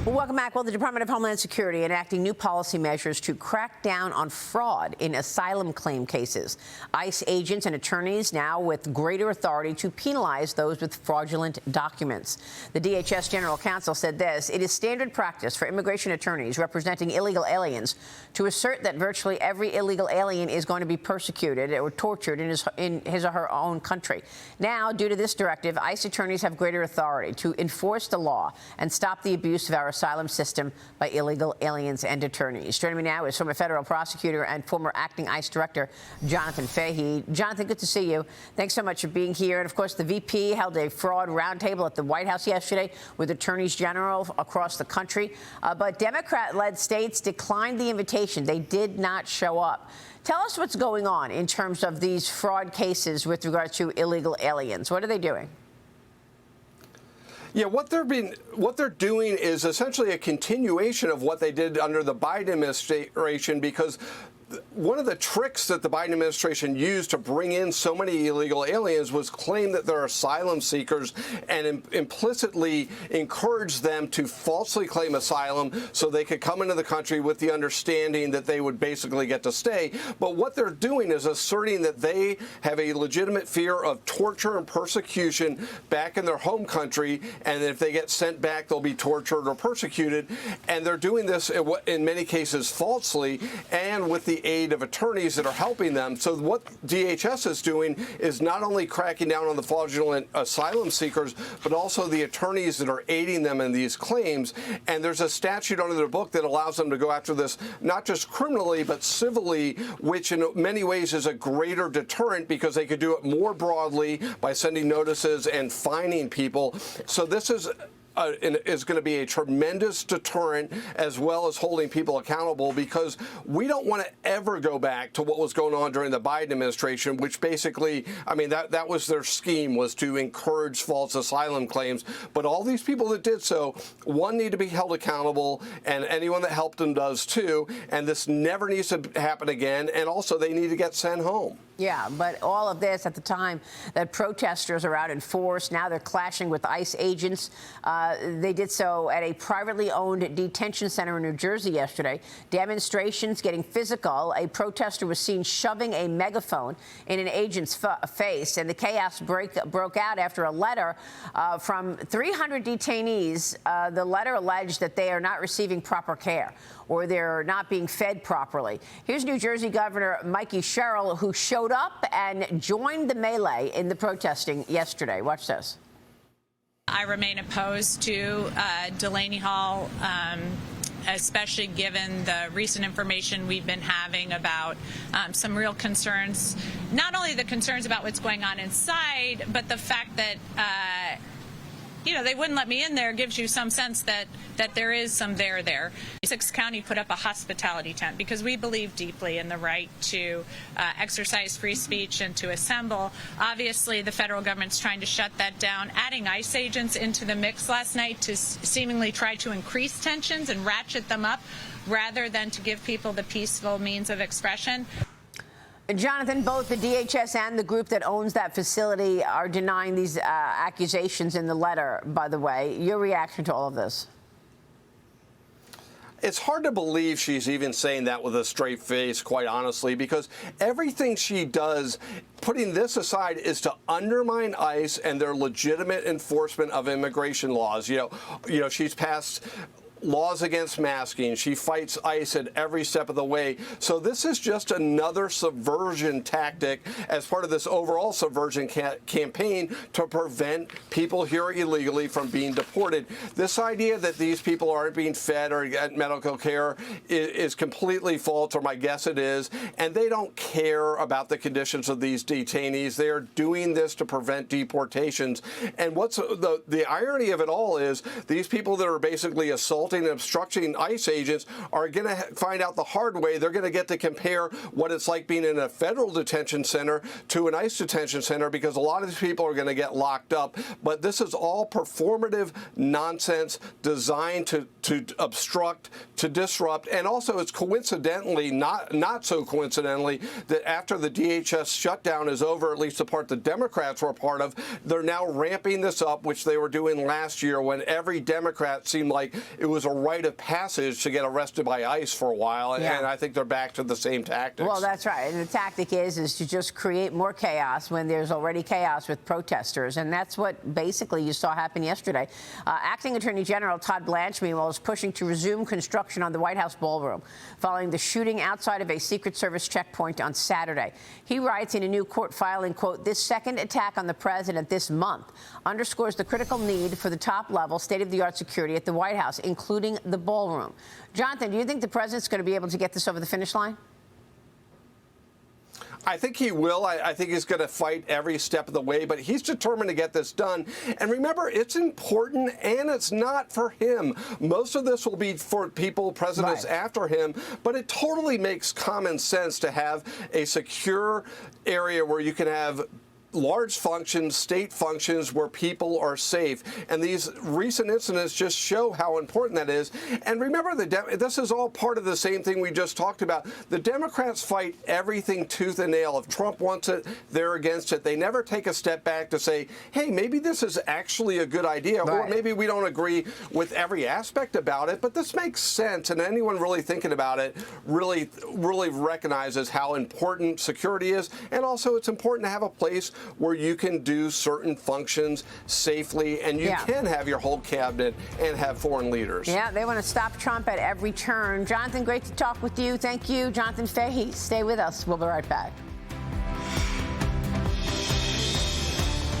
Well, welcome back. Well, the Department of Homeland Security enacting new policy measures to crack down on fraud in asylum claim cases. ICE agents and attorneys now with greater authority to penalize those with fraudulent documents. The DHS General Counsel said this: it is standard practice for immigration attorneys representing illegal aliens to assert that virtually every illegal alien is going to be persecuted or tortured in his or her own country. Now, due to this directive, ICE attorneys have greater authority to enforce the law and stop the abuse of our asylum system by illegal aliens and attorneys. Joining me now is former federal prosecutor and former acting ICE director Jonathan Fahey. Jonathan, good to see you. Thanks so much for being here. And of course, the VP held a fraud roundtable at the White House yesterday with attorneys general across the country. But Democrat-led states declined the invitation. They did not show up. Tell us what's going on in terms of these fraud cases with regard to illegal aliens. What are they doing? Yeah, what they're doing is essentially a continuation of what they did under the Biden administration, because one of the tricks that the Biden administration used to bring in so many illegal aliens was claim that they're asylum seekers and implicitly encourage them to falsely claim asylum so they could come into the country with the understanding that they would basically get to stay. But what they're doing is asserting that they have a legitimate fear of torture and persecution back in their home country, and if they get sent back, they'll be tortured or persecuted. And they're doing this in many cases falsely and with the aid of attorneys that are helping them. So what DHS is doing is not only cracking down on the fraudulent asylum seekers, but also the attorneys that are aiding them in these claims. And there's a statute under their book that allows them to go after this, not just criminally, but civilly, which in many ways is a greater deterrent because they could do it more broadly by sending notices and fining people. So this is going to be a tremendous deterrent, as well as holding people accountable, because we don't want to ever go back to what was going on during the Biden administration, which basically, I mean, that was their scheme, was to encourage false asylum claims. But all these people that did so, one, need to be held accountable, and anyone that helped them does too. And this never needs to happen again. And also, they need to get sent home. Yeah, but all of this at the time that protesters are out in force. Now they're clashing with ICE agents. They did so at a privately owned detention center in New Jersey yesterday. Demonstrations getting physical. A protester was seen shoving a megaphone in an agent's face, and the chaos broke out after a letter from 300 detainees. The letter alleged that they are not receiving proper care or they're not being fed properly. Here's New Jersey Governor Mikey Sherrill, who showed up and joined the melee in the protesting yesterday. Watch this. I remain opposed to Delaney Hall, especially given the recent information we've been having about some real concerns, not only the concerns about what's going on inside, but the fact that they wouldn't let me in there gives you some sense that there is some there. Essex County put up a hospitality tent because we believe deeply in the right to exercise free speech and to assemble. Obviously, the federal government's trying to shut that down, adding ICE agents into the mix last night to seemingly try to increase tensions and ratchet them up rather than to give people the peaceful means of expression. Jonathan, both the DHS and the group that owns that facility are denying these accusations in the letter, by the way. Your reaction to all of this? It's hard to believe she's even saying that with a straight face, quite honestly, because everything she does, putting this aside, is to undermine ICE and their legitimate enforcement of immigration laws. You know, she's passed laws against masking. She fights ICE at every step of the way. So this is just another subversion tactic as part of this overall subversion campaign to prevent people here illegally from being deported. This idea that these people aren't being fed or get medical care is completely false, or my guess it is. And they don't care about the conditions of these detainees. They are doing this to prevent deportations. And what's the irony of it all is these people that are basically assaulting and obstructing ICE agents are going to find out the hard way. They're going to get to compare what it's like being in a federal detention center to an ICE detention center, because a lot of these people are going to get locked up. But this is all performative nonsense designed to obstruct, to disrupt. And also, it's coincidentally, not so coincidentally, that after the DHS shutdown is over, at least the part the Democrats were a part of, they're now ramping this up, which they were doing last year when every Democrat seemed like it was was a rite of passage to get arrested by ICE for a while, and I think they're back to the same tactics. Well, that's right. And the tactic is to just create more chaos when there's already chaos with protesters. And that's what basically you saw happen yesterday. Acting Attorney General Todd Blanche, meanwhile, is pushing to resume construction on the White House ballroom following the shooting outside of a Secret Service checkpoint on Saturday. He writes in a new court filing, quote, "This second attack on the president this month underscores the critical need for the top-level, state-of-the-art security at the White House, including the ballroom." Jonathan, do you think the president's going to be able to get this over the finish line? I think he will. I think he's going to fight every step of the way, but he's determined to get this done. And remember, it's important, and it's not for him. Most of this will be for people, presidents after him, but it totally makes common sense to have a secure area where you can have large functions, state functions where people are safe. And these recent incidents just show how important that is. And remember, this is all part of the same thing we just talked about. The Democrats fight everything tooth and nail. If Trump wants it, they're against it. They never take a step back to say, hey, maybe this is actually a good idea, or maybe we don't agree with every aspect about it, but this makes sense. And anyone really thinking about it really recognizes how important security is. And also, it's important to have a place where you can do certain functions safely, and you can have your whole cabinet and have foreign leaders. Yeah, they want to stop Trump at every turn. Jonathan, great to talk with you. Thank you. Jonathan Fahey, stay with us. We'll be right back.